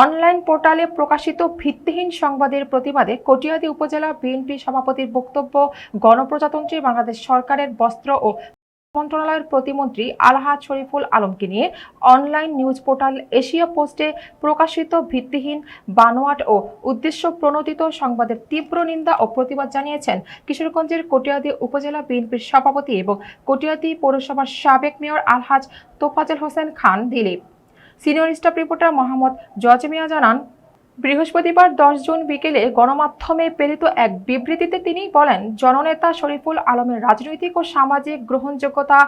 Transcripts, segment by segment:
Online পোর্টালে প্রকাশিত ভিত্তিহীন সংবাদের প্রতিবাদে কটিয়াদী উপজেলা বিএনপি সভাপতির বক্তব্য গণপ্রজাতন্ত্রী বাংলাদেশ সরকারের বস্ত্র ও মন্ত্রণালয়ের প্রতিমন্ত্রী আলহাজ শরীফুল আলমকে নিয়ে অনলাইন নিউজ পোর্টাল এশিয়া পোস্টে প্রকাশিত ভিত্তিহীন, বানোয়াট ও উদ্দেশ্য প্রণোদিত সংবাদের তীব্র নিন্দা ও প্রতিবাদ জানিয়েছেন কিশোরগঞ্জের কটিয়াদী উপজেলা বিএনপির সভাপতি এবং কটিয়াদী পৌরসভার সাবেক mayor Alhaj Tofazzal Hossain Khan Dilip. Senior staff reporter Mohammad Joj Mia জানান, বৃহস্পতিবার 10 জুন বিকেলে গণমাধ্যমে প্রেরিত এক বিবৃতিতে তিনি বলেন, জননেতা শরীফুল আলমের রাজনৈতিক ও সামাজিক গ্রহণযোগ্যতা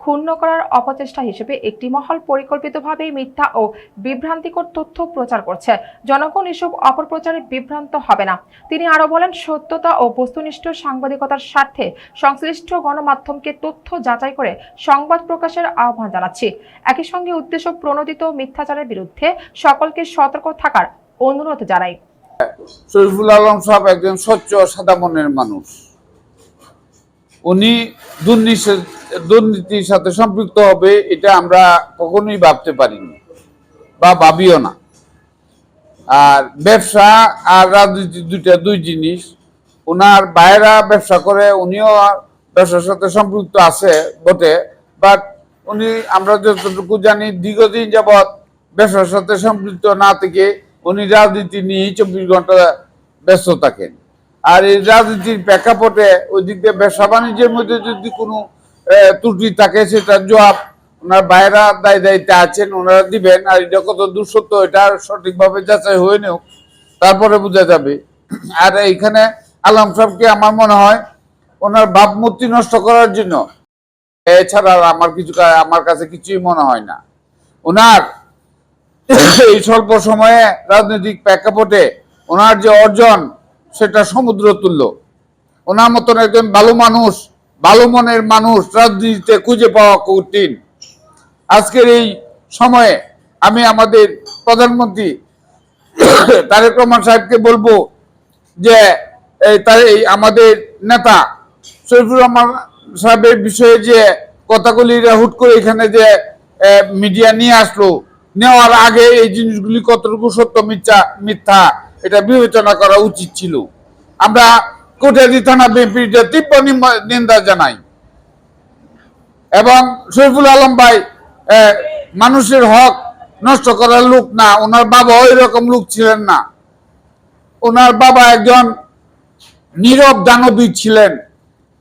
ক্ষুণ্ণ করার অপচেষ্টা হিসেবে একটি মহল পরিকল্পিতভাবে মিথ্যা ও বিভ্রান্তিকর তথ্য প্রচার করছে। জনগণ এসব অপপ্রচারে বিভ্রান্ত হবে না। তিনি আরো বলেন, সত্যতা ও বস্তুনিষ্ঠ সাংবাদিকতার স্বার্থে সংশ্লিষ্ট গণমাধ্যমকে তথ্য যাচাই করে সংবাদ প্রকাশের আহ্বান জানাচ্ছি। একই সঙ্গে উদ্দেশ্য প্রণোদিত মিথ্যাচারের বিরুদ্ধে সকলকে সতর্ক থাকার অনুরোধ জানাই। শরীফুল আলম সাহেব একজন স্বচ্ছ সাদা মনের মানুষ। উনি দুর্নীতির সাথে সম্পৃক্ত হবে এটা আমরা কখনোই ভাবতে পারিনি বা ভাবিও না। আর ব্যবসা আর রাজনীতি দুই জিনিস। ওনার বাইরা ব্যবসা করে, উনিও ব্যবসার সাথে সম্পৃক্ত আছে বটে, বাট উনি আমরা যতটুকু জানি দীর্ঘদিন যাবৎ ব্যবসার সাথে সম্পৃক্ত না থেকে উনি রাজনীতি নিয়ে 24 ঘন্টা ব্যস্ত থাকেন। আর এই রাজনীতির প্রেক্ষাপটে ওই দিক দিয়ে ব্যবসা বাণিজ্যের মধ্যে যদি কোনো ত্রুটি থাকে সেটার জবাব ওনার বাইরা দায়িত্বে আছেন, ওনারা দিবেন। আর এটা কত দূর সত্য এটা সঠিকভাবে যাচাই হয়ে নেও, তারপরে বোঝা যাবে। আর এইখানে আলম সাহেবকে আমার মনে হয় ওনার ভাবমূর্তি নষ্ট করার জন্য, এছাড়া আমার কাছে কিছুই মনে হয় না। ওনার এই স্বল্প সময়ে রাজনৈতিক প্রেক্ষাপটে ওনার যে অর্জন সেটা সমুদ্র তুল্য। ওনার মতন একজন ভালো মনের মানুষ রাজনীতিতে খুঁজে পাওয়া কঠিন। আজকের এই সময়ে আমি আমাদের প্রধানমন্ত্রী তারেক রহমান সাহেবকে বলবো যে আমাদের নেতা শরীফুল রহমান সাহেবের বিষয়ে যে কথাগুলি হুট করে এখানে যে মিডিয়া নিয়ে আসলো, নেওয়ার আগে এই জিনিসগুলি কতটুকু সত্য মিথ্যা এটা বিবেচনা করা উচিত ছিল। আমরা কটিয়াদী থানা বিএনপির তীব্র নিন্দা জানাই এবং শরীফুল আলম ভাই মানুষের হক নষ্ট করার লোক না। ওনার বাবা ওই রকম লোক ছিলেন না। ওনার বাবা একজন নীরব দানবীর ছিলেন।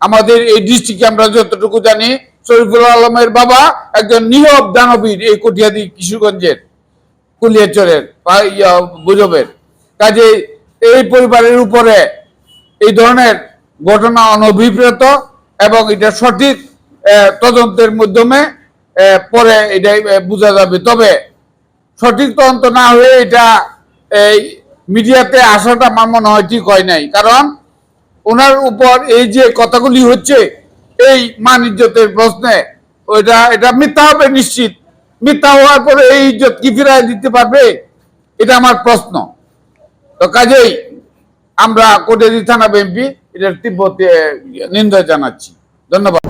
আমাদের এই ডিস্ট্রিক্টে আমরা যতটুকু জানি শরীফুল আলমের বাবা একজন নীরব দানবীর, এই কটিয়াদী কিশোরগঞ্জের কুলিয়াচরের বুঝবের। কাজে এই পরিবারের উপরে এই ধরনের ঘটনা অনভিপ্রেত এবং এটা সঠিক তদন্তের মাধ্যমে পরে এটাই বোঝা যাবে। তবে সঠিক তদন্ত না হয়ে এটা এই মিডিয়াতে আসাটা আমার মনে হয় ঠিক হয় নাই। কারণ ওনার উপর এই যে কথাগুলি হচ্ছে এই মান ইজ্জতের প্রশ্নে, এটা মিথ্যা হবে নিশ্চিত। মিথ্যা হওয়ার পরে এই ইজ্জত কি ফিরাই দিতে পারবে, এটা আমার প্রশ্ন। তো কাজেই আমরা কটিয়াদী থানা বিএনপি এটার তীব্র নিন্দা জানাচ্ছি। ধন্যবাদ।